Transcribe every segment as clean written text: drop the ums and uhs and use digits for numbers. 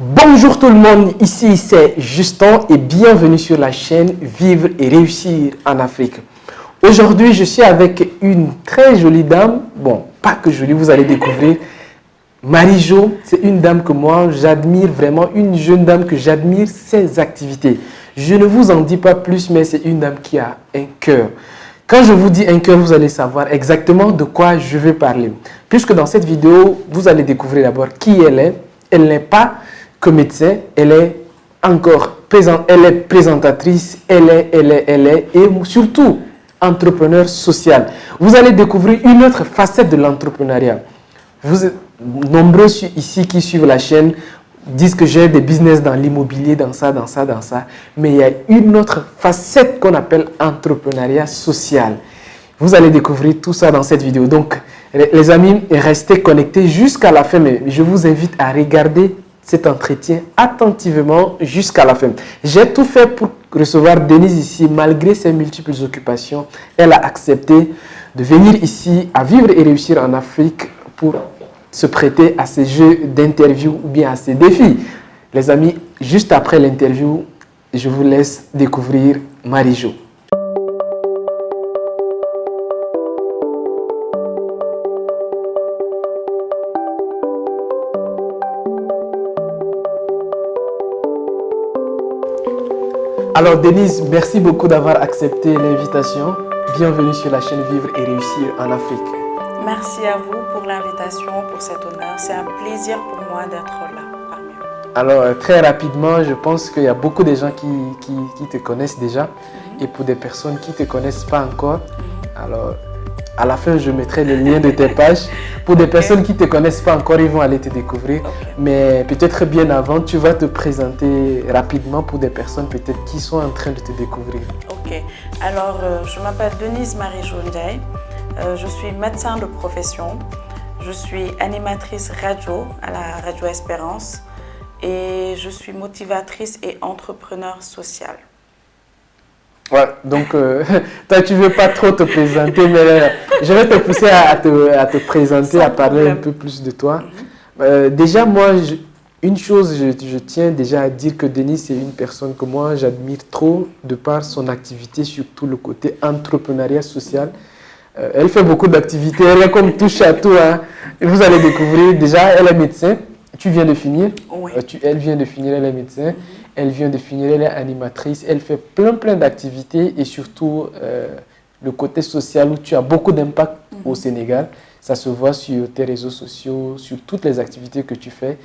Bonjour tout le monde, ici c'est Justin et bienvenue sur la chaîne Vivre et réussir en Afrique. Aujourd'hui je suis avec une très jolie dame, bon pas que jolie, vous allez découvrir. Marie-Jo, c'est une dame que moi j'admire vraiment, une jeune dame que j'admire ses activités. Je ne vous en dis pas plus mais c'est une dame qui a un cœur. Quand je vous dis un cœur, vous allez savoir exactement de quoi je vais parler. Puisque dans cette vidéo, vous allez découvrir d'abord qui elle est. Elle n'est pas que médecin, elle est présentatrice, elle est, et surtout entrepreneur social. Vous allez découvrir une autre facette de l'entrepreneuriat. Vous êtes nombreux ici qui suivent la chaîne disent que j'ai des business dans l'immobilier, dans ça. Mais il y a une autre facette qu'on appelle entrepreneuriat social. Vous allez découvrir tout ça dans cette vidéo. Donc, les amis, restez connectés jusqu'à la fin. Mais je vous invite à regarder cet entretien attentivement jusqu'à la fin. J'ai tout fait pour recevoir Denise ici. Malgré ses multiples occupations, elle a accepté de venir ici à Vivre et réussir en Afrique pour se prêter à ces jeux d'interview ou bien à ces défis. Les amis, juste après l'interview, je vous laisse découvrir Marie-Jo. Alors Denise, merci beaucoup d'avoir accepté l'invitation. Bienvenue sur la chaîne Vivre et réussir en Afrique. Merci à vous pour l'invitation, pour cet honneur. C'est un plaisir pour moi d'être là parmi vous. Alors très rapidement, je pense qu'il y a beaucoup de gens qui te connaissent déjà. Et pour des personnes qui ne te connaissent pas encore, alors à la fin je mettrai le lien de tes pages. Pour des personnes qui ne te connaissent pas encore, ils vont aller te découvrir. Mais peut-être bien avant, tu vas te présenter rapidement pour des personnes peut-être qui sont en train de te découvrir. Ok, alors je m'appelle Denise Marie-Jo Ndiaye. Je suis médecin de profession, je suis animatrice radio à la Radio Espérance et je suis motivatrice et entrepreneur social. Ouais, donc toi tu ne veux pas trop te présenter, mais je vais te pousser à te présenter, à parler un peu plus de toi. Déjà moi, une chose, je tiens déjà à dire que Denise c'est une personne que moi j'admire trop de par son activité, surtout le côté entrepreneuriat social. Elle fait beaucoup d'activités, elle est comme touche à tout. Hein. Vous allez découvrir, déjà, elle est médecin. Tu viens de finir. Oui. Elle vient de finir, elle est médecin. Elle vient de finir, elle est animatrice. Elle fait plein d'activités et surtout le côté social où tu as beaucoup d'impact au Sénégal. Ça se voit sur tes réseaux sociaux, sur toutes les activités que tu fais.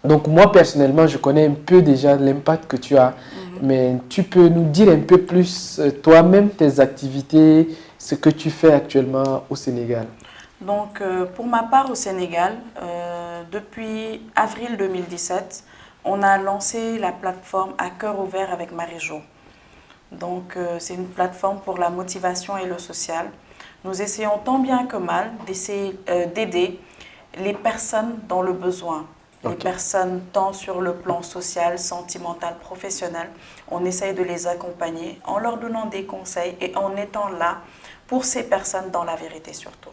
Donc moi, personnellement, je connais un peu déjà l'impact que tu as. Mais tu peux nous dire un peu plus toi-même, tes activités, ce que tu fais actuellement au Sénégal. Donc, pour ma part au Sénégal, depuis avril 2017, on a lancé la plateforme À cœur ouvert avec Marie-Jo. Donc, c'est une plateforme pour la motivation et le social. Nous essayons tant bien que mal d'aider les personnes dans le besoin. Les personnes tant sur le plan social, sentimental, professionnel. On essaye de les accompagner en leur donnant des conseils et en étant là pour ces personnes dans la vérité surtout.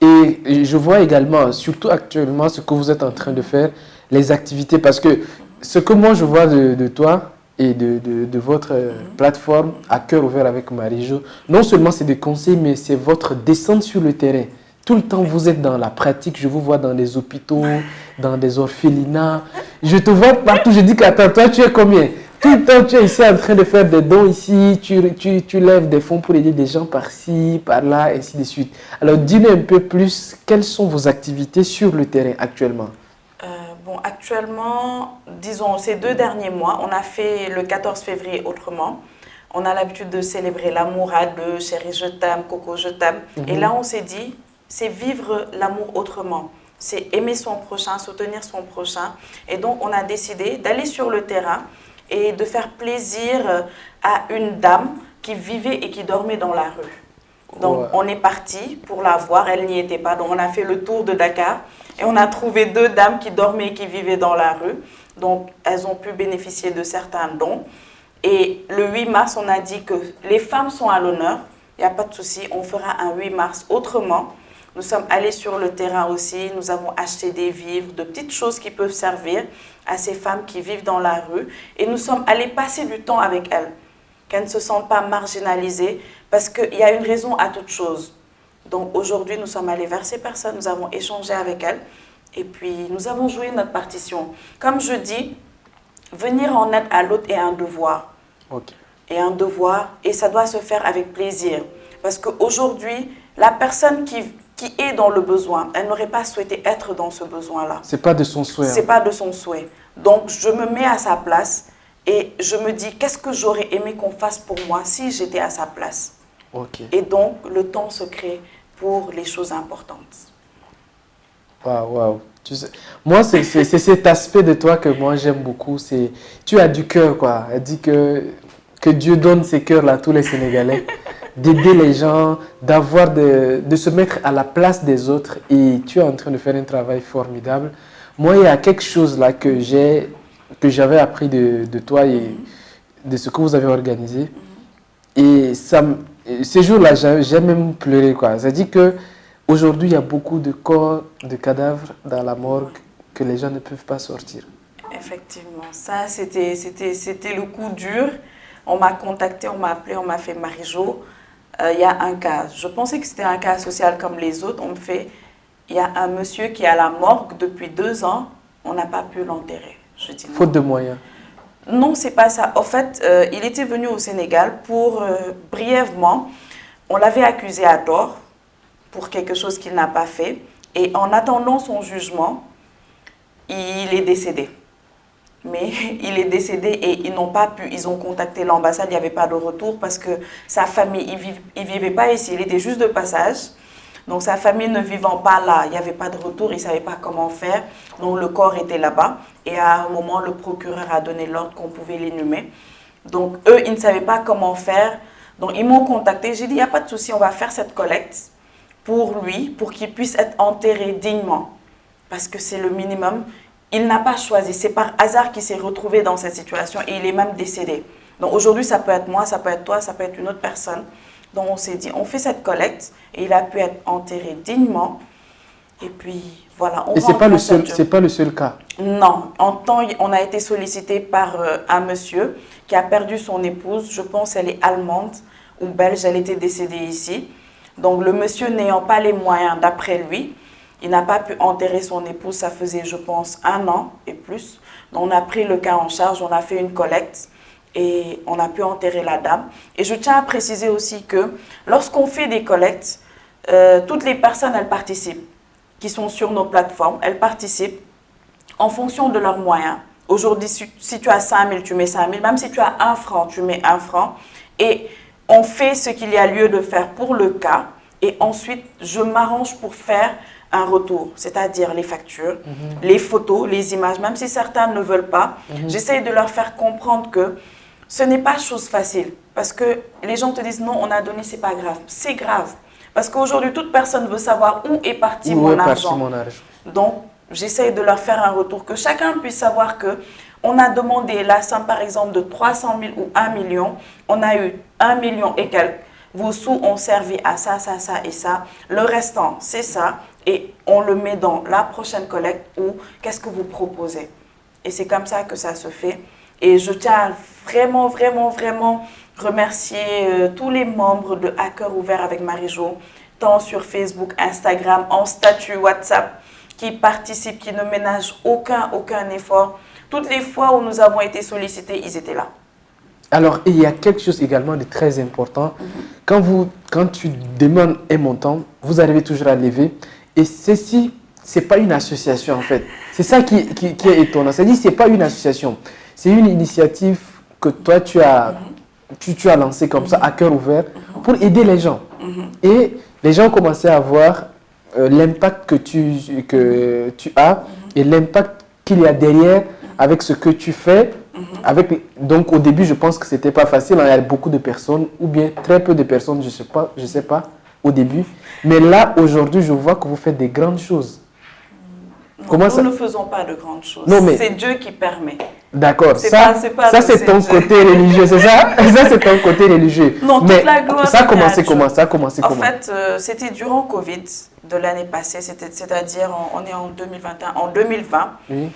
Et je vois également, surtout actuellement, ce que vous êtes en train de faire, les activités, parce que ce que moi je vois de toi et de votre plateforme À cœur ouvert avec Marie-Jo, non seulement c'est des conseils, mais c'est votre descente sur le terrain. Tout le temps, vous êtes dans la pratique. Je vous vois dans les hôpitaux, dans des orphelinats. Je te vois partout. Je dis qu'attends, toi, tu es combien? Tout le temps, tu es ici en train de faire des dons ici. Tu lèves des fonds pour aider des gens par-ci, par-là, ainsi de suite. Alors, dis-nous un peu plus, quelles sont vos activités sur le terrain actuellement? Actuellement, disons, ces 2 derniers mois, on a fait le 14 février autrement. On a l'habitude de célébrer l'amour à deux, chérie, je t'aime, coco, je t'aime. Et là, on s'est dit, c'est vivre l'amour autrement. C'est aimer son prochain, soutenir son prochain. Et donc, on a décidé d'aller sur le terrain et de faire plaisir à une dame qui vivait et qui dormait dans la rue. Donc, on est parti pour la voir. Elle n'y était pas. Donc, on a fait le tour de Dakar et on a trouvé 2 dames qui dormaient et qui vivaient dans la rue. Donc, elles ont pu bénéficier de certains dons. Et le 8 mars, on a dit que les femmes sont à l'honneur. Il n'y a pas de souci, on fera un 8 mars autrement. Nous sommes allés sur le terrain aussi, nous avons acheté des vivres, de petites choses qui peuvent servir à ces femmes qui vivent dans la rue. Et nous sommes allés passer du temps avec elles, qu'elles ne se sentent pas marginalisées, parce qu'il y a une raison à toute chose. Donc aujourd'hui, nous sommes allés vers ces personnes, nous avons échangé avec elles, et puis nous avons joué notre partition. Comme je dis, venir en aide à l'autre est un devoir. Ok. Et un devoir, et ça doit se faire avec plaisir. Parce qu'aujourd'hui, la personne qui est dans le besoin, elle n'aurait pas souhaité être dans ce besoin-là. C'est pas de son souhait. C'est pas de son souhait. Donc, je me mets à sa place et je me dis, qu'est-ce que j'aurais aimé qu'on fasse pour moi si j'étais à sa place? Ok. Et donc, le temps se crée pour les choses importantes. Waouh, waouh. Tu sais, moi, c'est cet aspect de toi que moi j'aime beaucoup. Tu as du cœur, quoi. Elle dit que Dieu donne ces cœurs-là à tous les Sénégalais, d'aider les gens, de se mettre à la place des autres. Et tu es en train de faire un travail formidable. Moi, il y a quelque chose là que j'avais appris de toi et de ce que vous avez organisé. Et ces jours-là, j'ai même pleuré, quoi. Ça dit que aujourd'hui, il y a beaucoup de corps, de cadavres dans la morgue que les gens ne peuvent pas sortir. Effectivement, ça c'était le coup dur. On m'a contacté, on m'a appelé, on m'a fait Marie-Jo. Il y a un cas. Je pensais que c'était un cas social comme les autres. On me fait, il y a un monsieur qui est à la morgue depuis 2 ans. On n'a pas pu l'enterrer. Je dis non. Faute de moyens. Non, c'est pas ça. En fait, il était venu au Sénégal pour, brièvement, on l'avait accusé à tort pour quelque chose qu'il n'a pas fait. Et en attendant son jugement, il est décédé. Mais il est décédé et ils n'ont pas pu, ils ont contacté l'ambassade, il n'y avait pas de retour parce que sa famille, il vivait pas ici, il était juste de passage. Donc sa famille ne vivant pas là, il n'y avait pas de retour, ils ne savaient pas comment faire. Donc le corps était là-bas et à un moment, le procureur a donné l'ordre qu'on pouvait l'inhumer. Donc eux, ils ne savaient pas comment faire. Donc ils m'ont contacté, j'ai dit, il n'y a pas de souci, on va faire cette collecte pour lui, pour qu'il puisse être enterré dignement. Parce que c'est le minimum. Il n'a pas choisi, c'est par hasard qu'il s'est retrouvé dans cette situation et il est même décédé. Donc aujourd'hui, ça peut être moi, ça peut être toi, ça peut être une autre personne. Donc on s'est dit, on fait cette collecte et il a pu être enterré dignement. Et puis voilà. Et ce n'est pas le seul cas. Non, on a été sollicité par un monsieur qui a perdu son épouse. Je pense qu'elle est allemande ou belge, elle était décédée ici. Donc le monsieur n'ayant pas les moyens d'après lui, il n'a pas pu enterrer son épouse, ça faisait, je pense, 1 an et plus. Donc, on a pris le cas en charge, on a fait une collecte et on a pu enterrer la dame. Et je tiens à préciser aussi que lorsqu'on fait des collectes, toutes les personnes, elles participent, qui sont sur nos plateformes, elles participent en fonction de leurs moyens. Aujourd'hui, si tu as 5 000, tu mets 5 000. Même si tu as 1 franc, tu mets 1 franc. Et on fait ce qu'il y a lieu de faire pour le cas. Et ensuite, je m'arrange pour faire un retour, c'est-à-dire les factures, les photos, les images, même si certains ne veulent pas, j'essaye de leur faire comprendre que ce n'est pas chose facile. Parce que les gens te disent non, on a donné, c'est pas grave. C'est grave. Parce qu'aujourd'hui, toute personne veut savoir où est parti mon argent. Donc, j'essaye de leur faire un retour, que chacun puisse savoir que on a demandé la somme, par exemple, de 300 000 ou 1 million. On a eu 1 million et quelques. Vos sous ont servi à ça, ça, ça et ça. Le restant, c'est ça. Et on le met dans la prochaine collecte ou qu'est-ce que vous proposez. Et c'est comme ça que ça se fait. Et je tiens à vraiment, vraiment, vraiment remercier tous les membres de Hackers Ouverts avec Marie-Jo, tant sur Facebook, Instagram, en statut WhatsApp, qui participent, qui ne ménagent aucun effort. Toutes les fois où nous avons été sollicités, ils étaient là. Alors, il y a quelque chose également de très important. Quand tu demandes un montant, vous arrivez toujours à lever. Et ceci, ce n'est pas une association en fait. C'est ça qui est étonnant. C'est-à-dire que ce n'est pas une association. C'est une initiative que toi, tu as lancée comme ça, à cœur ouvert, pour aider les gens. Et les gens ont commencé à voir l'impact que tu as et l'impact qu'il y a derrière avec ce que tu fais. Donc au début, je pense que ce n'était pas facile. Il y a beaucoup de personnes, ou bien très peu de personnes, je sais pas, au début. Mais là, aujourd'hui, je vois que vous faites des grandes choses. Non, nous ne faisons pas de grandes choses. C'est Dieu qui permet. D'accord, C'est ça, pas- c'est pas ça le c'est ton CNG. côté religieux, c'est ça? Ça c'est ton côté religieux. Non, Mais toute la gloire ça a revient à commencé Dieu. comment? Ça a commencé En comment? fait, c'était durant Covid de l'année passée, c'est-à-dire on est en 2021, en 2020. Oui.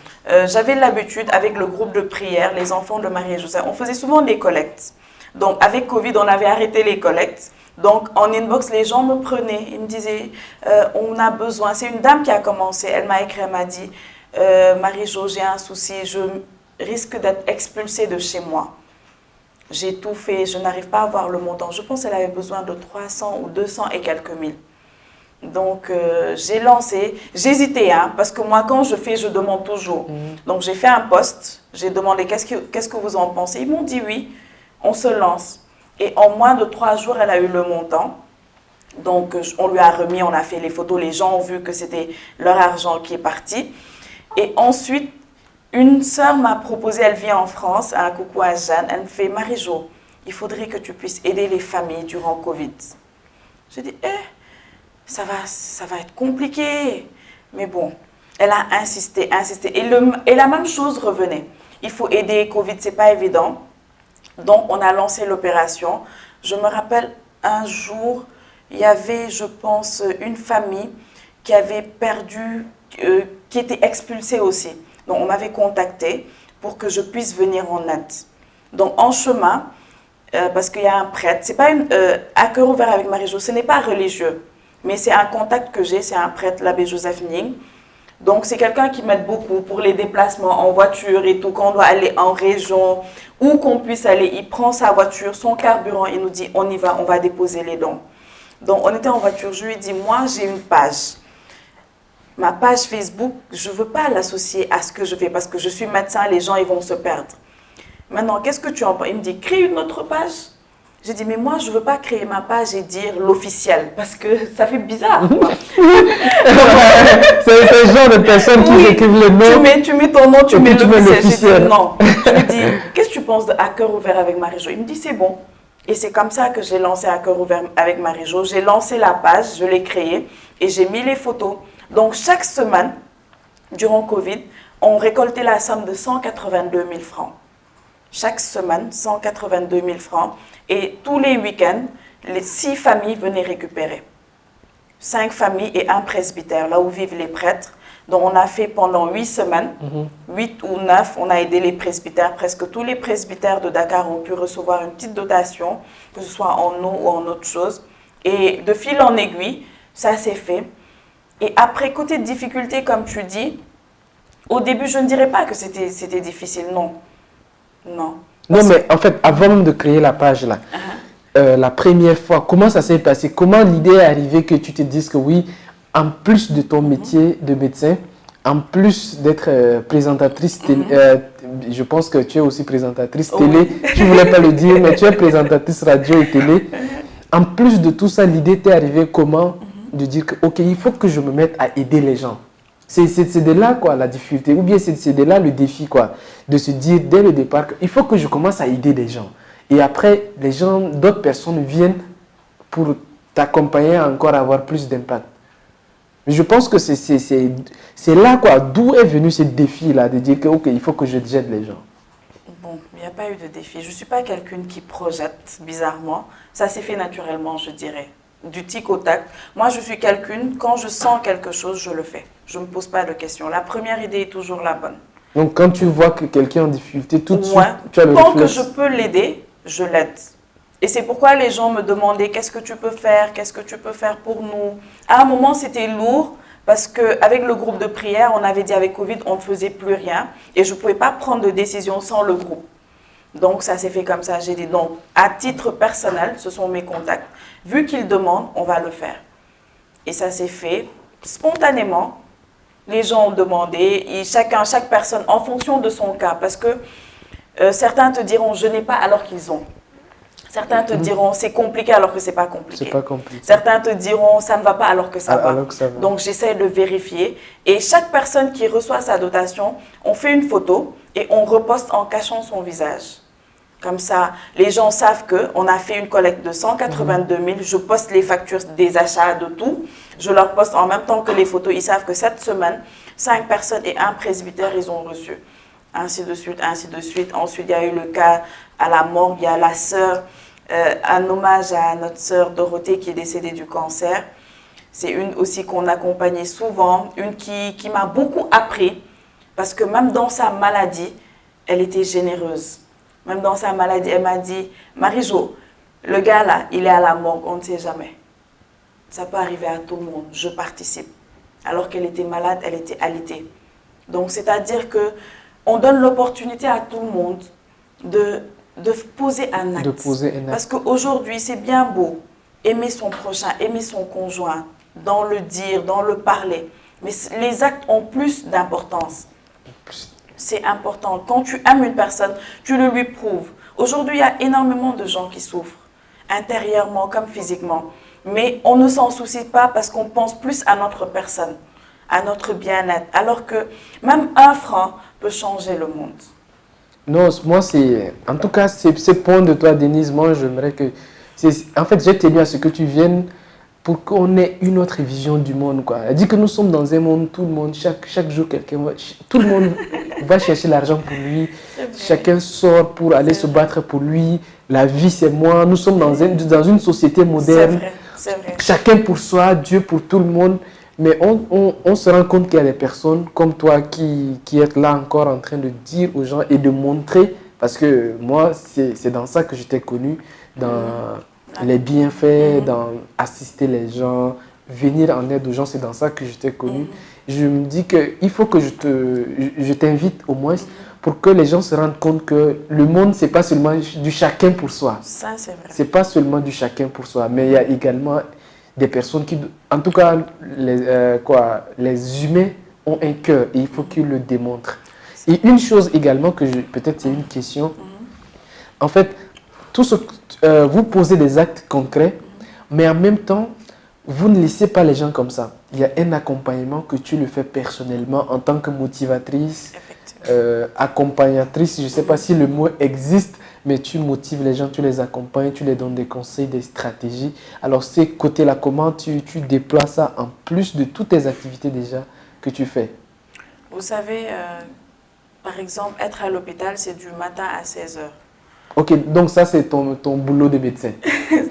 J'avais l'habitude avec le groupe de prière, les enfants de Marie et Joseph, on faisait souvent des collectes. Donc avec Covid, on avait arrêté les collectes. Donc en inbox, les gens me prenaient, ils me disaient, on a besoin. C'est une dame qui a commencé, elle m'a écrit, elle m'a dit, Marie-Jo, j'ai un souci, je risque d'être expulsée de chez moi. J'ai tout fait, je n'arrive pas à avoir le montant. Je pense qu'elle avait besoin de 300 ou 200 et quelques mille. Donc, j'ai lancé, j'hésitais, hein, parce que moi, quand je fais, je demande toujours. Donc, j'ai fait un post, j'ai demandé qu'est-ce que vous en pensez. Ils m'ont dit oui, on se lance. Et en moins de 3 jours, elle a eu le montant. Donc, on lui a remis, on a fait les photos, les gens ont vu que c'était leur argent qui est parti. Et ensuite, une sœur m'a proposé, elle vit en France, un coucou à Jeanne, elle me fait, Marie-Jo, il faudrait que tu puisses aider les familles durant Covid. J'ai dit, ça va être compliqué. Mais bon, elle a insisté, insisté. Et la même chose revenait. Il faut aider Covid, c'est pas évident. Donc, on a lancé l'opération. Je me rappelle, un jour, il y avait, je pense, une famille qui avait perdu, qui était expulsée aussi. Donc, on m'avait contacté pour que je puisse venir en aide. Donc, en chemin, parce qu'il y a un prêtre, c'est pas à cœur ouvert avec Marie-Jo, ce n'est pas religieux, mais c'est un contact que j'ai, c'est un prêtre, l'abbé Joseph Ning. Donc, c'est quelqu'un qui m'aide beaucoup pour les déplacements en voiture et tout, quand on doit aller en région, où qu'on puisse aller, il prend sa voiture, son carburant, il nous dit, on y va, on va déposer les dons. Donc, on était en voiture, je lui ai dit, moi, j'ai une page. Ma page Facebook, je ne veux pas l'associer à ce que je fais parce que je suis médecin, les gens ils vont se perdre. Maintenant, qu'est-ce que tu en penses? Il me dit, crée une autre page. J'ai dit, mais moi, je ne veux pas créer ma page et dire l'officiel parce que ça fait bizarre. C'est ce genre de personnes qui écrivent le nom. Tu mets ton nom, tu mets l'officiel. J'ai dit, non. Je lui dis, qu'est-ce que tu penses de À cœur ouvert avec Marie-Jo? Il me dit, c'est bon. Et c'est comme ça que j'ai lancé À cœur ouvert avec Marie-Jo. J'ai lancé la page, je l'ai créée et j'ai mis les photos. Donc, chaque semaine, durant Covid, on récoltait la somme de 182 000 francs. Chaque semaine, 182 000 francs. Et tous les week-ends, les 6 familles venaient récupérer. 5 familles et un presbytère, là où vivent les prêtres. Donc, on a fait pendant 8 semaines, 8 ou 9, on a aidé les presbytères. Presque tous les presbytères de Dakar ont pu recevoir une petite dotation, que ce soit en eau ou en autre chose. Et de fil en aiguille, ça s'est fait. Et après, côté difficulté, comme tu dis, au début, je ne dirais pas que c'était difficile, non. Non. Non, mais en fait, avant même de créer la page, là, la première fois, comment ça s'est passé? Comment l'idée est arrivée que tu te dises que oui, en plus de ton métier de médecin, en plus d'être présentatrice télé, je pense que tu es aussi présentatrice télé, tu ne voulais pas le dire, mais tu es présentatrice radio et télé. En plus de tout ça, l'idée t'est arrivée comment? De dire que, ok, il faut que je me mette à aider les gens. C'est de là, quoi, la difficulté. Ou bien c'est de là le défi, quoi. De se dire, dès le départ, il faut que je commence à aider les gens. Et après, les gens, d'autres personnes viennent pour t'accompagner à encore avoir plus d'impact. Mais je pense que c'est là, quoi, d'où est venu ce défi-là, de dire que, ok, il faut que je jette les gens. Bon, il n'y a pas eu de défi. Je ne suis pas quelqu'un qui projette, bizarrement. Ça s'est fait naturellement, je dirais. Du tic au tac. Moi, je suis quelqu'un, quand je sens quelque chose, je le fais. Je ne me pose pas de questions. La première idée est toujours la bonne. Donc, quand tu vois que quelqu'un est en difficulté, tout de suite, tu as le tant réflexe. que je peux l'aider, je l'aide. Et c'est pourquoi les gens me demandaient, qu'est-ce que tu peux faire? Qu'est-ce que tu peux faire pour nous? À un moment, c'était lourd parce qu'avec le groupe de prière, on avait dit avec Covid, on ne faisait plus rien. Et je ne pouvais pas prendre de décision sans le groupe. Donc, ça s'est fait comme ça. J'ai dit, donc, à titre personnel, ce sont mes contacts. Vu qu'ils demandent, on va le faire. Et ça s'est fait spontanément. Les gens ont demandé, et chaque personne, en fonction de son cas. Parce que certains te diront, je n'ai pas alors qu'ils ont. Certains te diront, c'est compliqué alors que ce n'est pas compliqué. C'est pas compliqué. Certains te diront, ça ne va pas alors que ça va. Alors que ça va. Donc, j'essaie de vérifier. Et chaque personne qui reçoit sa dotation, on fait une photo et on reposte en cachant son visage. Comme ça, les gens savent qu'on a fait une collecte de 182 000. Je poste les factures des achats, de tout. Je leur poste en même temps que les photos. Ils savent que cette semaine, 5 personnes et un presbytère, ils ont reçu. ainsi de suite, ainsi de suite. Ensuite, il y a eu le cas à la morgue, il y a la sœur, un hommage à notre sœur Dorothée qui est décédée du cancer. C'est une aussi qu'on accompagnait souvent, une qui m'a beaucoup appris, parce que même dans sa maladie, elle était généreuse. Même dans sa maladie, elle m'a dit, Marie-Jo, le gars là, il est à la morgue, on ne sait jamais. Ça peut arriver à tout le monde, je participe. Alors qu'elle était malade, elle était alitée. Donc, c'est-à-dire qu'on donne l'opportunité à tout le monde de poser un acte. Parce qu'aujourd'hui, c'est bien beau, aimer son prochain, aimer son conjoint, dans le dire, dans le parler. Mais les actes ont plus d'importance. C'est important. Quand tu aimes une personne, tu le lui prouves. Aujourd'hui, il y a énormément de gens qui souffrent, intérieurement comme physiquement. Mais on ne s'en soucie pas parce qu'on pense plus à notre personne, à notre bien-être. Alors que même un franc peut changer le monde. Non, moi, en tout cas, ce point de toi, Denise, moi, j'aimerais que... En fait, j'ai tenu à ce que tu viennes pour qu'on ait une autre vision du monde, quoi. Elle dit que nous sommes dans un monde, tout le monde, chaque jour, tout le monde va chercher l'argent pour lui. Chacun sort pour aller se battre pour lui. La vie, c'est moi. Nous sommes dans une société moderne. C'est vrai. Chacun pour soi, Dieu pour tout le monde. Mais on se rend compte qu'il y a des personnes comme toi qui êtes là encore en train de dire aux gens et de montrer, parce que moi, c'est dans ça que je t'ai connu, dans les bienfaits, dans assister les gens, venir en aide aux gens, c'est dans ça que je t'ai connu. Je me dis qu'il faut que je t'invite au moins pour que les gens se rendent compte que le monde, ce n'est pas seulement du chacun pour soi. Ça, c'est vrai. Ce n'est pas seulement du chacun pour soi, mais il y a également des personnes qui, en tout cas, les humains ont un cœur et il faut qu'ils le démontrent. Et une chose également que peut-être c'est une question, en fait, vous posez des actes concrets, mais en même temps, vous ne laissez pas les gens comme ça. Il y a un accompagnement que tu le fais personnellement en tant que motivatrice, accompagnatrice, je ne sais pas si le mot existe, mais tu motives les gens, tu les accompagnes, tu les donnes des conseils, des stratégies. Alors, ces côtés-là, comment tu déploies ça en plus de toutes tes activités déjà que tu fais? Vous savez, par exemple, être à l'hôpital, c'est du matin à 16 heures. Ok, donc ça, c'est ton boulot de médecin.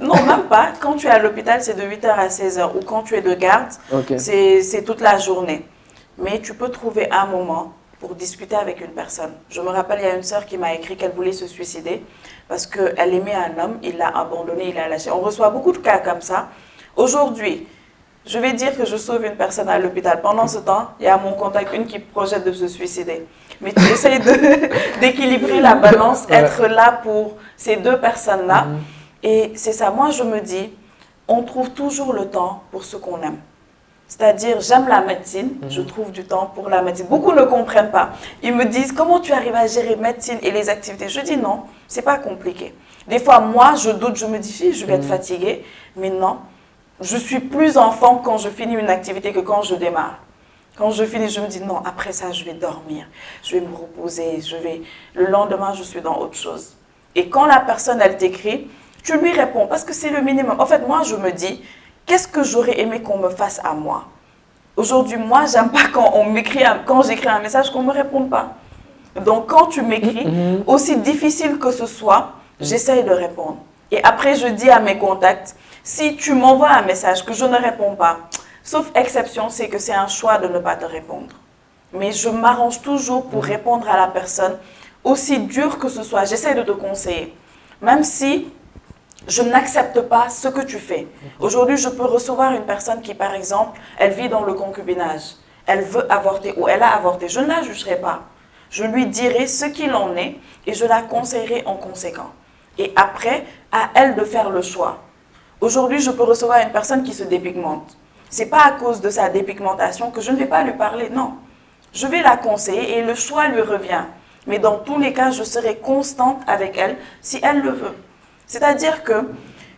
Non, même pas. Quand tu es à l'hôpital, c'est de 8 heures à 16 heures. Ou quand tu es de garde, c'est toute la journée. Mais tu peux trouver un moment pour discuter avec une personne. Je me rappelle, il y a une sœur qui m'a écrit qu'elle voulait se suicider parce qu'elle aimait un homme, il l'a abandonné, il l'a lâché. On reçoit beaucoup de cas comme ça. Aujourd'hui, je vais dire que je sauve une personne à l'hôpital. Pendant ce temps, il y a à mon contact une qui projette de se suicider. Mais tu essayes d'équilibrer la balance, être là pour ces deux personnes-là. Et c'est ça, moi je me dis, on trouve toujours le temps pour ce qu'on aime. C'est-à-dire, j'aime la médecine, je trouve du temps pour la médecine. Beaucoup ne comprennent pas. Ils me disent, comment tu arrives à gérer médecine et les activités? Je dis non, c'est pas compliqué. Des fois, moi, je doute, je me dis, si, je vais être fatiguée. Mais non, je suis plus en forme quand je finis une activité que quand je démarre. Quand je finis, je me dis, non, après ça, je vais dormir, je vais me reposer, le lendemain, je suis dans autre chose. Et quand la personne, elle t'écrit, tu lui réponds, parce que c'est le minimum. En fait, moi, je me dis, qu'est-ce que j'aurais aimé qu'on me fasse à moi? Aujourd'hui, moi, j'aime pas quand j'écris un message, qu'on ne me réponde pas. Donc, quand tu m'écris, aussi difficile que ce soit, j'essaye de répondre. Et après, je dis à mes contacts, si tu m'envoies un message que je ne réponds pas, sauf exception, c'est que c'est un choix de ne pas te répondre. Mais je m'arrange toujours pour répondre à la personne, aussi dur que ce soit. J'essaie de te conseiller. Même si je n'accepte pas ce que tu fais. Aujourd'hui, je peux recevoir une personne qui, par exemple, elle vit dans le concubinage. Elle veut avorter ou elle a avorté. Je ne la jugerai pas. Je lui dirai ce qu'il en est et je la conseillerai en conséquent. Et après, à elle de faire le choix. Aujourd'hui, je peux recevoir une personne qui se dépigmente. Ce n'est pas à cause de sa dépigmentation que je ne vais pas lui parler, non. Je vais la conseiller et le choix lui revient. Mais dans tous les cas, je serai constante avec elle si elle le veut. C'est-à-dire que,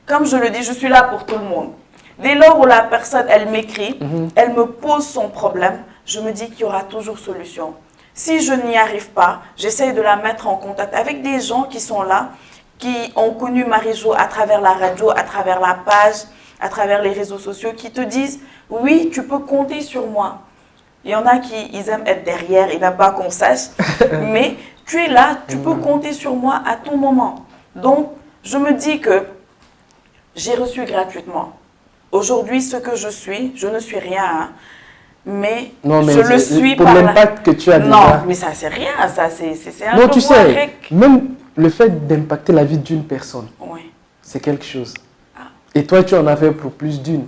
comme je le dis, je suis là pour tout le monde. Dès lors où la personne, elle m'écrit, elle me pose son problème, je me dis qu'il y aura toujours solution. Si je n'y arrive pas, j'essaye de la mettre en contact avec des gens qui sont là, qui ont connu Marie-Jo à travers la radio, à travers la page, à travers les réseaux sociaux, qui te disent « Oui, tu peux compter sur moi. Il y en a qui ils aiment être derrière, ils n'aiment pas qu'on sache. Mais tu es là, tu peux compter sur moi à tout moment. Donc, je me dis que j'ai reçu gratuitement. Aujourd'hui, ce que je suis, je ne suis rien. Hein. Mais, je le suis pour l'impact que tu as déjà. Non, mais ça, c'est rien. Ça, c'est un non, tu sais, même le fait d'impacter la vie d'une personne, oui, c'est quelque chose. Ah. Et toi, tu en as fait pour plus d'une.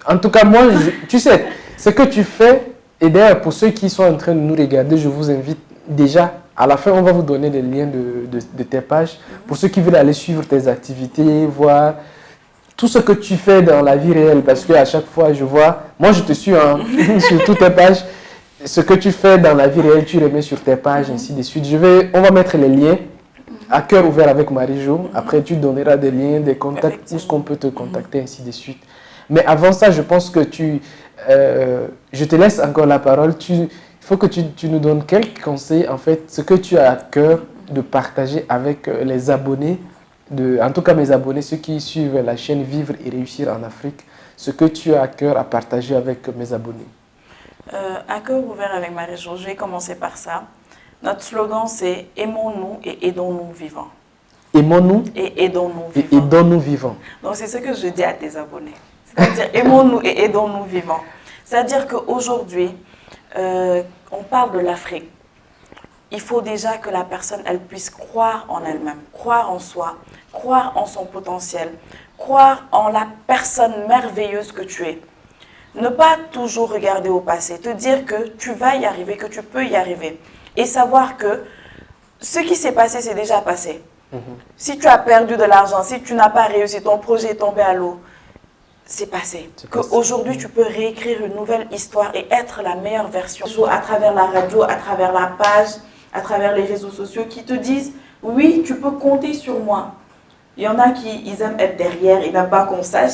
En tout cas, moi, tu sais, ce que tu fais, et d'ailleurs, pour ceux qui sont en train de nous regarder, je vous invite déjà, à la fin, on va vous donner les liens de tes pages. Pour ceux qui veulent aller suivre tes activités, voir tout ce que tu fais dans la vie réelle, parce qu'à chaque fois, je vois, moi je te suis hein, sur toutes tes pages, ce que tu fais dans la vie réelle, tu remets sur tes pages, ainsi de suite. On va mettre les liens à cœur ouvert avec Marie-Jo. Après, tu donneras des liens, des contacts, où ce qu'on peut te contacter, ainsi de suite. Mais avant ça, je pense que je te laisse encore la parole. Il faut que tu nous donnes quelques conseils, en fait, ce que tu as à cœur de partager avec les abonnés, en tout cas mes abonnés, ceux qui suivent la chaîne Vivre et Réussir en Afrique, ce que tu as à cœur à partager avec mes abonnés. À cœur ouvert avec Marie-Jo, je vais commencer par ça. Notre slogan, c'est « Aimons-nous et aidons-nous vivants ». Aimons-nous et aidons-nous vivants. Et aidons-nous vivants. Donc, c'est ce que je dis à tes abonnés. C'est-à-dire, aimons-nous et aidons-nous vivants. C'est-à-dire qu'aujourd'hui, on parle de l'Afrique. Il faut déjà que la personne, elle puisse croire en elle-même, croire en soi, croire en son potentiel, croire en la personne merveilleuse que tu es. Ne pas toujours regarder au passé, te dire que tu vas y arriver, que tu peux y arriver. Et savoir que ce qui s'est passé, c'est déjà passé. Si tu as perdu de l'argent, si tu n'as pas réussi, ton projet est tombé à l'eau, c'est passé. Qu'aujourd'hui, tu peux réécrire une nouvelle histoire et être la meilleure version. À travers la radio, à travers la page, à travers les réseaux sociaux qui te disent « Oui, tu peux compter sur moi ». Il y en a qui ils aiment être derrière, ils n'aiment pas qu'on sache.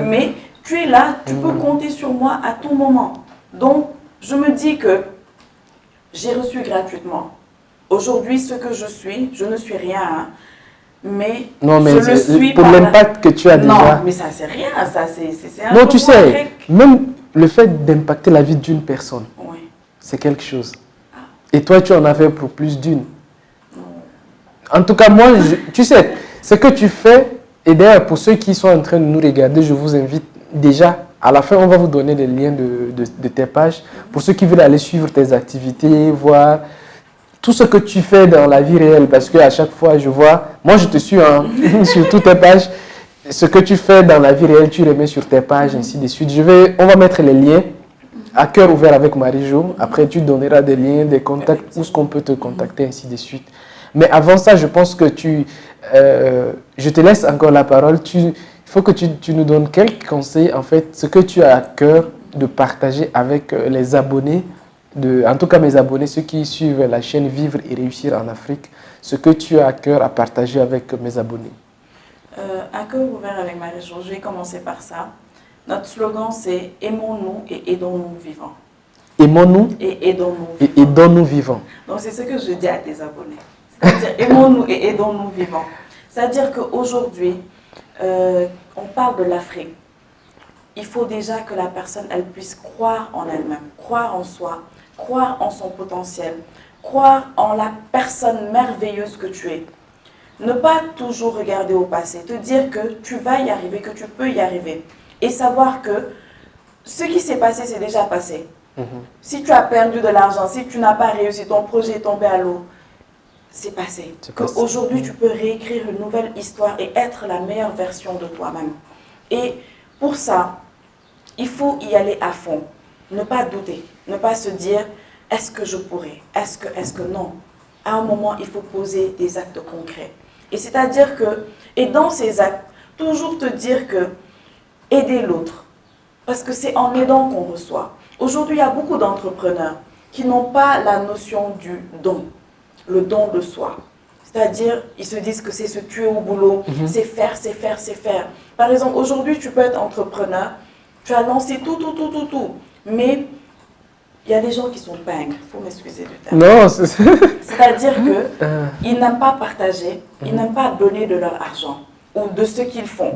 Mais tu es là, tu peux compter sur moi à tout moment. Donc, je me dis que j'ai reçu gratuitement. Aujourd'hui, ce que je suis, je ne suis rien. Hein. Mais, je le suis pour l'impact que tu as déjà. Non, mais ça, c'est rien. Ça, c'est un non, tu sais, même le fait d'impacter la vie d'une personne, oui, c'est quelque chose. Et toi, tu en as fait pour plus d'une. En tout cas, moi, tu sais, ce que tu fais, et d'ailleurs, pour ceux qui sont en train de nous regarder, je vous invite déjà, à la fin, on va vous donner les liens de tes pages. Pour ceux qui veulent aller suivre tes activités, voir tout ce que tu fais dans la vie réelle, parce qu'à chaque fois, je vois, moi, je te suis hein, sur toutes tes pages, ce que tu fais dans la vie réelle, tu remets sur tes pages, ainsi de suite. On va mettre les liens à cœur ouvert avec Marie-Jo. Après, tu donneras des liens, des contacts, où ce qu'on peut te contacter, ainsi de suite. Mais avant ça, je pense que je te laisse encore la parole. Il faut que tu nous donnes quelques conseils, en fait, ce que tu as à cœur de partager avec les abonnés, en tout cas mes abonnés, ceux qui suivent la chaîne Vivre et Réussir en Afrique, ce que tu as à cœur à partager avec mes abonnés. À cœur ouvert avec Marie-Jo, je vais commencer par ça. Notre slogan, c'est « Aimons-nous et aidons-nous vivants ». Aimons-nous et aidons-nous vivants. Et aidons-nous vivants. Donc, c'est ce que je dis à tes abonnés. C'est-à-dire, aimons-nous et aidons-nous vivants. C'est-à-dire qu'aujourd'hui, on parle de l'Afrique. Il faut déjà que la personne, elle puisse croire en elle-même, croire en soi, croire en son potentiel, croire en la personne merveilleuse que tu es. Ne pas toujours regarder au passé, te dire que tu vas y arriver, que tu peux y arriver. Et savoir que ce qui s'est passé, c'est déjà passé. Si tu as perdu de l'argent, si tu n'as pas réussi, ton projet est tombé à l'eau, c'est passé. Qu'aujourd'hui, tu peux réécrire une nouvelle histoire et être la meilleure version de toi-même. Et pour ça, il faut y aller à fond. Ne pas douter, ne pas se dire « est-ce que je pourrais ? Est-ce que non ?» À un moment, il faut poser des actes concrets. Et c'est-à-dire que, et dans ces actes, toujours te dire que aider l'autre. Parce que c'est en aidant qu'on reçoit. Aujourd'hui, il y a beaucoup d'entrepreneurs qui n'ont pas la notion du don, le don de soi. C'est-à-dire, ils se disent que c'est se tuer au boulot, c'est faire, c'est faire, c'est faire. Par exemple, aujourd'hui, tu peux être entrepreneur, tu as lancé tout. Mais il y a des gens qui sont pingres, il faut m'excuser du terme. Non, c'est-à-dire qu'ils n'aiment pas partager, ils n'aiment pas donner de leur argent ou de ce qu'ils font.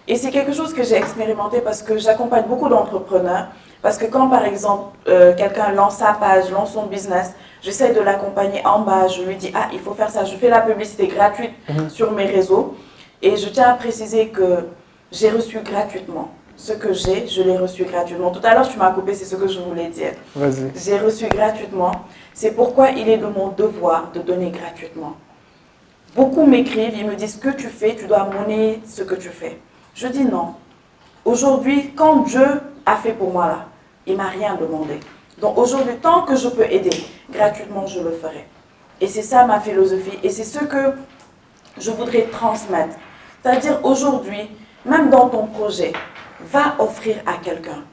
Et c'est quelque chose que j'ai expérimenté parce que j'accompagne beaucoup d'entrepreneurs. Parce que quand, par exemple, quelqu'un lance sa page, lance son business, j'essaie de l'accompagner en bas, je lui dis, ah, il faut faire ça. Je fais la publicité gratuite sur mes réseaux. Et je tiens à préciser que j'ai reçu gratuitement. Ce que j'ai, je l'ai reçu gratuitement. Tout à l'heure, tu m'as coupé, c'est ce que je voulais dire. Vas-y. J'ai reçu gratuitement. C'est pourquoi il est de mon devoir de donner gratuitement. Beaucoup m'écrivent, ils me disent, ce que tu fais, tu dois monnayer ce que tu fais. Je dis non. Aujourd'hui, quand Dieu a fait pour moi là, il ne m'a rien demandé. Donc aujourd'hui, tant que je peux aider gratuitement, je le ferai. Et c'est ça ma philosophie. Et c'est ce que je voudrais transmettre. C'est-à-dire aujourd'hui, même dans ton projet, va offrir à quelqu'un.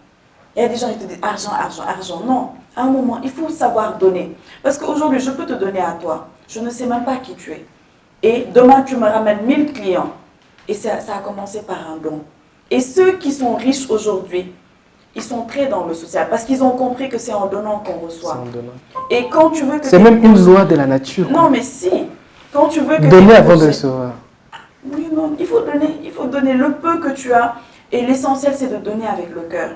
Il y a des gens qui te disent argent, argent, argent. Non, à un moment, il faut savoir donner. Parce qu'aujourd'hui, je peux te donner à toi. Je ne sais même pas qui tu es. Et demain, tu me ramènes 1000 clients. Et ça a commencé par un don. Et ceux qui sont riches aujourd'hui, ils sont très dans le social. Parce qu'ils ont compris que c'est en donnant qu'on reçoit. C'est en donnant. Et quand tu veux que... C'est même une loi de la nature. Non, mais si. Quand tu veux que... Donner avant de recevoir. Oui, non, il faut donner le peu que tu as. Et l'essentiel, c'est de donner avec le cœur.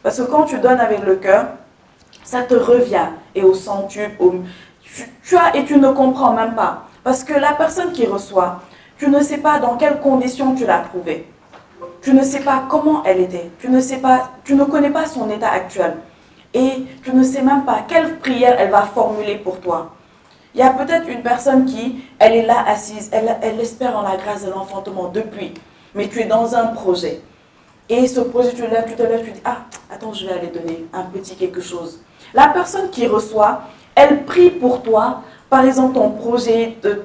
Parce que quand tu donnes avec le cœur, ça te revient. Et au centuple, tu as et tu ne comprends même pas. Parce que la personne qui reçoit, tu ne sais pas dans quelles conditions tu l'as trouvée. Tu ne sais pas comment elle était. Tu ne connais pas son état actuel. Et tu ne sais même pas quelle prière elle va formuler pour toi. Il y a peut-être une personne qui, elle est là assise, elle espère en la grâce de l'enfantement depuis. Mais tu es dans un projet. Et ce projet, tu te lèves, tu dis, ah, attends, je vais aller donner un petit quelque chose. La personne qui reçoit, elle prie pour toi, par exemple, ton projet de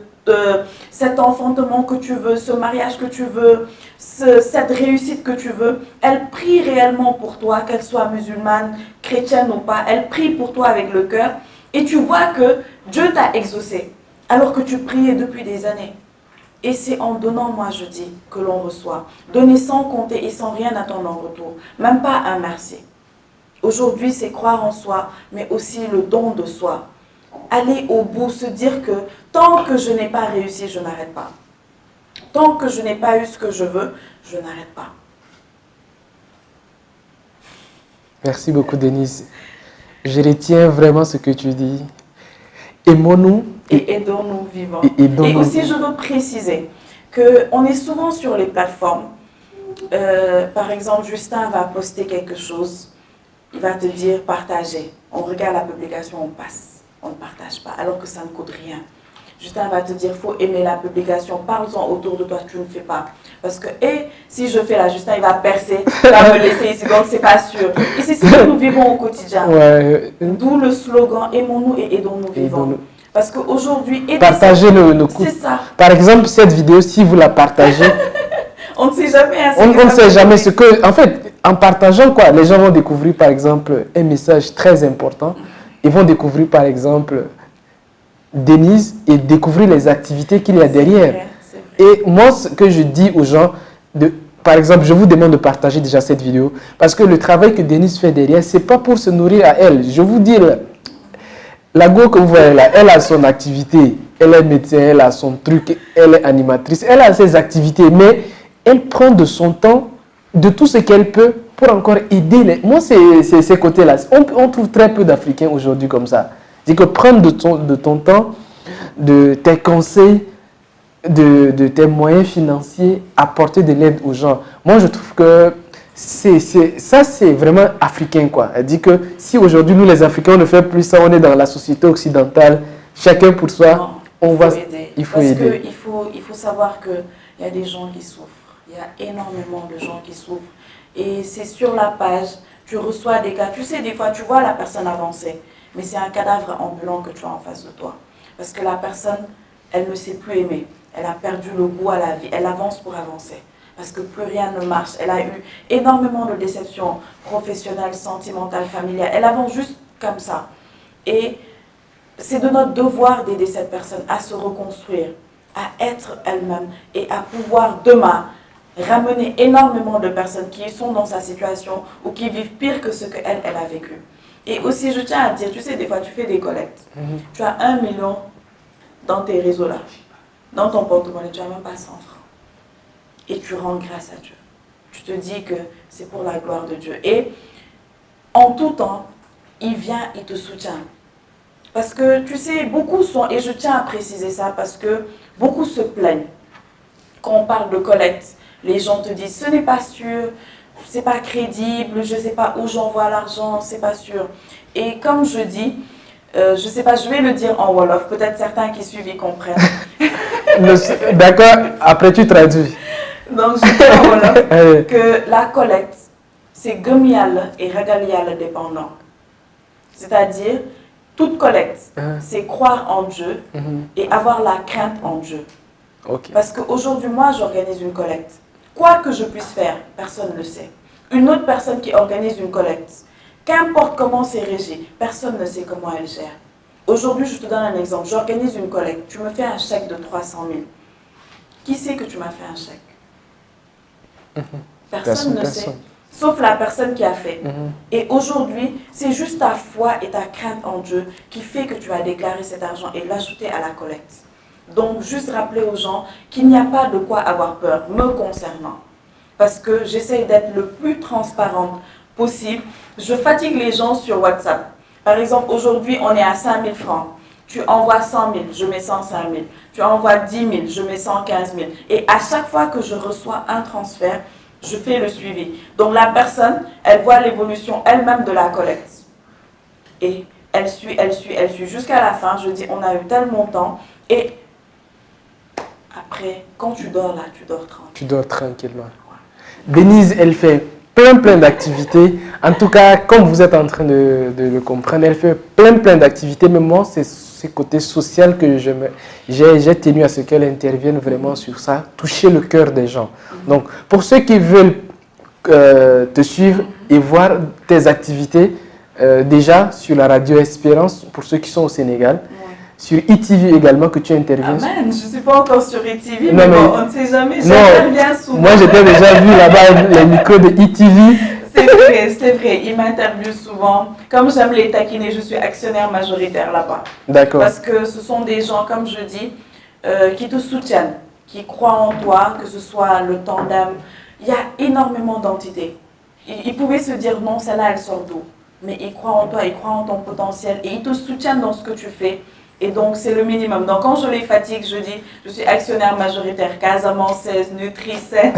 cet enfantement que tu veux, ce mariage que tu veux, cette réussite que tu veux, elle prie réellement pour toi, qu'elle soit musulmane, chrétienne ou pas, elle prie pour toi avec le cœur et tu vois que Dieu t'a exaucé alors que tu priais depuis des années. Et c'est en donnant, moi je dis, que l'on reçoit. Donner sans compter et sans rien attendre en retour, même pas un merci. Aujourd'hui, c'est croire en soi, mais aussi le don de soi. Aller au bout, se dire que tant que je n'ai pas réussi, je n'arrête pas. Tant que je n'ai pas eu ce que je veux, je n'arrête pas. Merci beaucoup, Denise. Je retiens vraiment ce que tu dis. Aimons-nous et aidons-nous vivants. Et aussi, je veux préciser qu'on est souvent sur les plateformes. Par exemple, Justin va poster quelque chose. Il va te dire partager. On regarde la publication, on passe. On ne partage pas, alors que ça ne coûte rien. Justin va te dire, il faut aimer la publication, parle-en autour de toi, tu ne fais pas. Parce que, si je fais là, Justin, il va percer, il va me laisser ici, donc c'est pas sûr. Et c'est ce que nous vivons au quotidien. Ouais. D'où le slogan, aimons-nous et aidons-nous vivants. Parce qu'aujourd'hui, partagez nos coups. C'est ça. Par exemple, cette vidéo, si vous la partagez, on ne sait jamais. On ne sait jamais ce que... En fait, en partageant quoi, les gens vont découvrir, par exemple, un message très important. Ils vont découvrir, par exemple, Denise et découvrir les activités qu'il y a derrière. C'est vrai. Et moi, ce que je dis aux gens, par exemple, je vous demande de partager déjà cette vidéo parce que le travail que Denise fait derrière, ce n'est pas pour se nourrir à elle. Je vous dis, la go que vous voyez là, elle a son activité. Elle est médecin, elle a son truc, elle est animatrice, elle a ses activités, mais elle prend de son temps, de tout ce qu'elle peut pour encore aider. Moi, c'est ces côtés-là. On trouve très peu d'Africains aujourd'hui comme ça. C'est que prendre de ton temps, de tes conseils, de tes moyens financiers, apporter de l'aide aux gens. Moi, je trouve que ça, c'est vraiment africain, quoi. Elle dit que si aujourd'hui, nous, les Africains, on ne fait plus ça, on est dans la société occidentale, chacun pour soi, il faut aider. Il faut savoir qu'il y a des gens qui souffrent. Il y a énormément de gens qui souffrent. Et c'est sur la page, tu reçois des cas. Tu sais, des fois, tu vois la personne avancer, mais c'est un cadavre ambulant que tu as en face de toi. Parce que la personne, elle ne sait plus aimer. Elle a perdu le goût à la vie. Elle avance pour avancer. Parce que plus rien ne marche. Elle a eu énormément de déceptions professionnelles, sentimentales, familiales. Elle avance juste comme ça. Et c'est de notre devoir d'aider cette personne à se reconstruire, à être elle-même et à pouvoir demain ramener énormément de personnes qui sont dans sa situation ou qui vivent pire que ce qu'elle a vécu. Et aussi, je tiens à dire, tu sais, des fois, tu fais des collectes. Tu as 1 million dans tes réseaux-là, dans ton porte-monnaie, tu n'as même pas 100 francs. Et tu rends grâce à Dieu. Tu te dis que c'est pour la gloire de Dieu. Et en tout temps, il vient, il te soutient. Parce que, tu sais, beaucoup sont, et je tiens à préciser ça, parce que beaucoup se plaignent. Quand on parle de collecte, les gens te disent, ce n'est pas sûr, c'est pas crédible, je ne sais pas où j'envoie l'argent, c'est pas sûr. Et comme je dis, je ne sais pas, je vais le dire en Wolof, peut-être certains qui suivent y comprennent. D'accord, après tu traduis. Donc je dis en Wolof que la collecte, c'est gëm Yàlla et ragal Yàlla dépendant. C'est-à-dire, toute collecte, c'est croire en Dieu et avoir la crainte en Dieu. Okay. Parce qu'aujourd'hui, moi, j'organise une collecte. Quoi que je puisse faire, personne ne le sait. Une autre personne qui organise une collecte, qu'importe comment c'est régi, personne ne sait comment elle gère. Aujourd'hui, je te donne un exemple. J'organise une collecte. Tu me fais un chèque de 300 000. Qui sait que tu m'as fait un chèque? Personne ne sait. Sauf la personne qui a fait. Et aujourd'hui, c'est juste ta foi et ta crainte en Dieu qui fait que tu vas déclarer cet argent et l'ajouter à la collecte. Donc, juste rappeler aux gens qu'il n'y a pas de quoi avoir peur me concernant. Parce que j'essaye d'être le plus transparente possible. Je fatigue les gens sur WhatsApp. Par exemple, aujourd'hui, on est à 5 000 francs. Tu envoies 100 000, je mets 105 000. Tu envoies 10 000, je mets 115 000. Et à chaque fois que je reçois un transfert, je fais le suivi. Donc la personne, elle voit l'évolution elle-même de la collecte. Et elle suit jusqu'à la fin. Je dis, on a eu tel montant. Et après, quand tu dors là, tu dors tranquille. Tu dors tranquillement. Denise, elle fait plein d'activités. En tout cas, comme vous êtes en train de le comprendre, elle fait plein d'activités. Mais moi, c'est ce côté social que j'ai tenu à ce qu'elle intervienne vraiment sur ça, toucher le cœur des gens. Donc, pour ceux qui veulent te suivre et voir tes activités, déjà sur la radio Espérance, pour ceux qui sont au Sénégal, sur ETV également que tu interviens. Amen, je ne suis pas encore sur ETV, mais bon, on ne sait jamais, j'interviens souvent. Moi, j'étais déjà vu là-bas les micros de ETV. C'est vrai, ils m'interviewent souvent. Comme j'aime les taquiner, je suis actionnaire majoritaire là-bas. D'accord. Parce que ce sont des gens, comme je dis, qui te soutiennent, qui croient en toi, que ce soit le tandem. Il y a énormément d'entités. Ils pouvaient se dire non, celle-là, elle sort d'où? Mais ils croient en toi, ils croient en ton potentiel et ils te soutiennent dans ce que tu fais. Et donc, c'est le minimum. Donc, quand je les fatigue, je dis, je suis actionnaire majoritaire, Casamance 16, Nutri-7,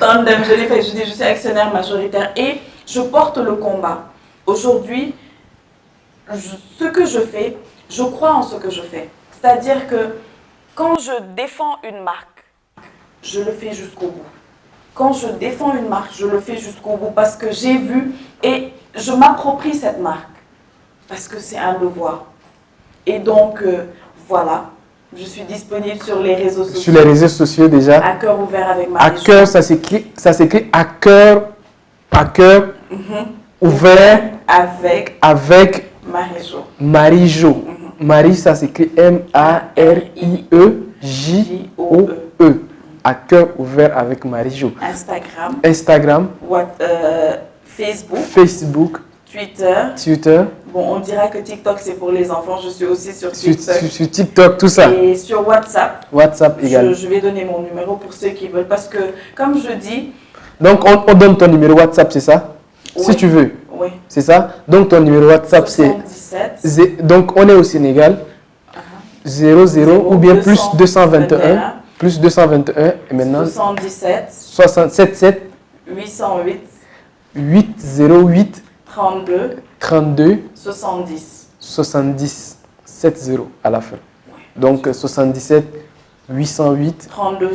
Tandem, je dis, je suis actionnaire majoritaire et je porte le combat. Aujourd'hui, ce que je fais, je crois en ce que je fais. C'est-à-dire que quand je défends une marque, je le fais jusqu'au bout. Quand je défends une marque, je le fais jusqu'au bout parce que j'ai vu et je m'approprie cette marque parce que c'est un devoir. Et donc, voilà, je suis disponible sur les réseaux sociaux. Sur les réseaux sociaux déjà. À cœur ouvert avec Marie-Jo. À cœur, ça s'écrit à cœur ouvert avec Marie-Jo. Marie-Jo. Marie, ça s'écrit M-A-R-I-E-J-O-E. À cœur ouvert avec Marie-Jo. Instagram. Facebook. Twitter. Bon, on dira que TikTok, c'est pour les enfants. Je suis aussi sur TikTok. Sur TikTok, tout ça. Et sur WhatsApp. WhatsApp également. Je vais donner mon numéro pour ceux qui veulent. Parce que, comme je dis... Donc, on donne ton numéro WhatsApp, c'est ça? Oui. Si tu veux. Oui. C'est ça? Donc, ton numéro WhatsApp, c'est... Donc, on est au Sénégal. 00 ou bien plus 221. Plus 221. Et maintenant... 77. 808. 808. 32 70 70 à la fin. Donc 77 808 32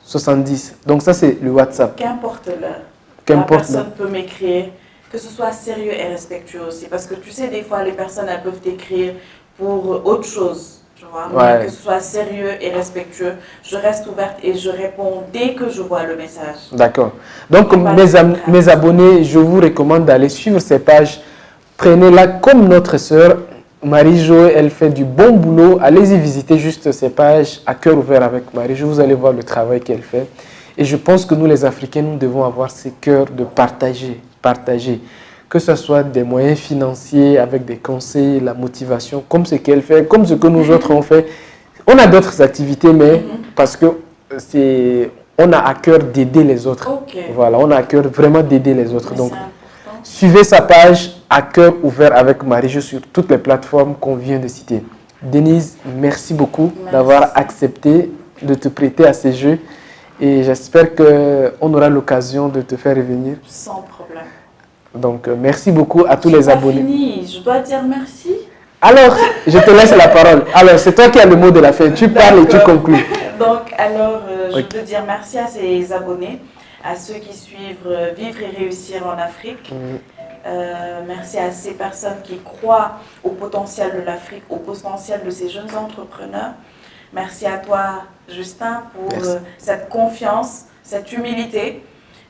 70. Donc ça c'est le WhatsApp. Qu'importe l'heure. La personne peut m'écrire, que ce soit sérieux et respectueux aussi. Parce que tu sais, des fois les personnes elles peuvent t'écrire pour autre chose. Tu vois, mais que ce soit sérieux et respectueux, je reste ouverte et je réponds dès que je vois le message. D'accord. Donc, mes abonnés, je vous recommande d'aller suivre ces pages. Prenez-la comme notre sœur Marie-Jo, elle fait du bon boulot. Allez-y visiter juste ces pages à cœur ouvert avec Marie-Jo. Vous allez voir le travail qu'elle fait. Et je pense que nous, les Africains, nous devons avoir ce cœur de partager. Que ce soit des moyens financiers, avec des conseils, la motivation, comme ce qu'elle fait, comme ce que nous autres on fait. On a d'autres activités, mais parce que on a à cœur d'aider les autres. Okay. Voilà, on a à cœur vraiment d'aider les autres. Donc, Suivez sa page à cœur ouvert avec Marie-Jo sur toutes les plateformes qu'on vient de citer. Denise, merci beaucoup d'avoir accepté de te prêter à ces jeux et j'espère qu'on aura l'occasion de te faire revenir. Sans problème. Donc, merci beaucoup à tous les abonnés. Fini. Je dois dire merci. Alors, je te laisse la parole. Alors, c'est toi qui as le mot de la fin. Tu parles et tu conclus. Donc, alors, je veux dire merci à ces abonnés, à ceux qui suivent Vivre et réussir en Afrique. Merci à ces personnes qui croient au potentiel de l'Afrique, au potentiel de ces jeunes entrepreneurs. Merci à toi, Justin, pour cette confiance, cette humilité.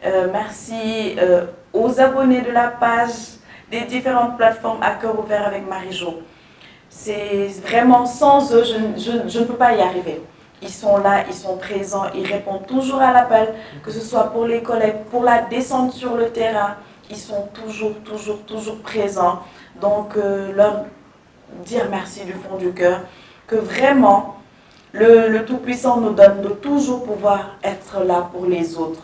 Merci aux abonnés de la page des différentes plateformes à cœur ouvert avec Marie-Jo. C'est vraiment sans eux, je ne peux pas y arriver. Ils sont là, ils sont présents, ils répondent toujours à l'appel, que ce soit pour les collègues, pour la descente sur le terrain. Ils sont toujours présents. Donc, leur dire merci du fond du cœur, que vraiment, le Tout-Puissant nous donne de toujours pouvoir être là pour les autres.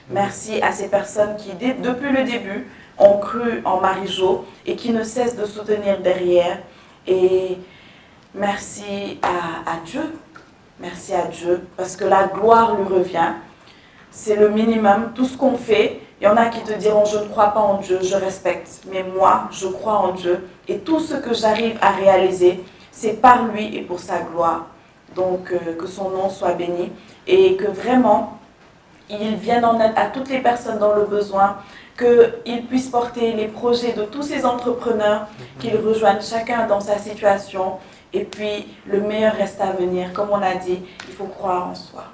Merci à ces personnes qui, depuis le début, ont cru en Marie-Jo et qui ne cessent de soutenir derrière. Et merci à Dieu. Merci à Dieu, parce que la gloire lui revient. C'est le minimum. Tout ce qu'on fait, il y en a qui te diront « je ne crois pas en Dieu, je respecte ». Mais moi, je crois en Dieu. Et tout ce que j'arrive à réaliser, c'est par lui et pour sa gloire. Donc, que son nom soit béni. Et que vraiment, il vienne en aide à toutes les personnes dans le besoin, qu'il puisse porter les projets de tous ces entrepreneurs, qu'ils rejoignent chacun dans sa situation. Et puis, le meilleur reste à venir. Comme on a dit, il faut croire en soi.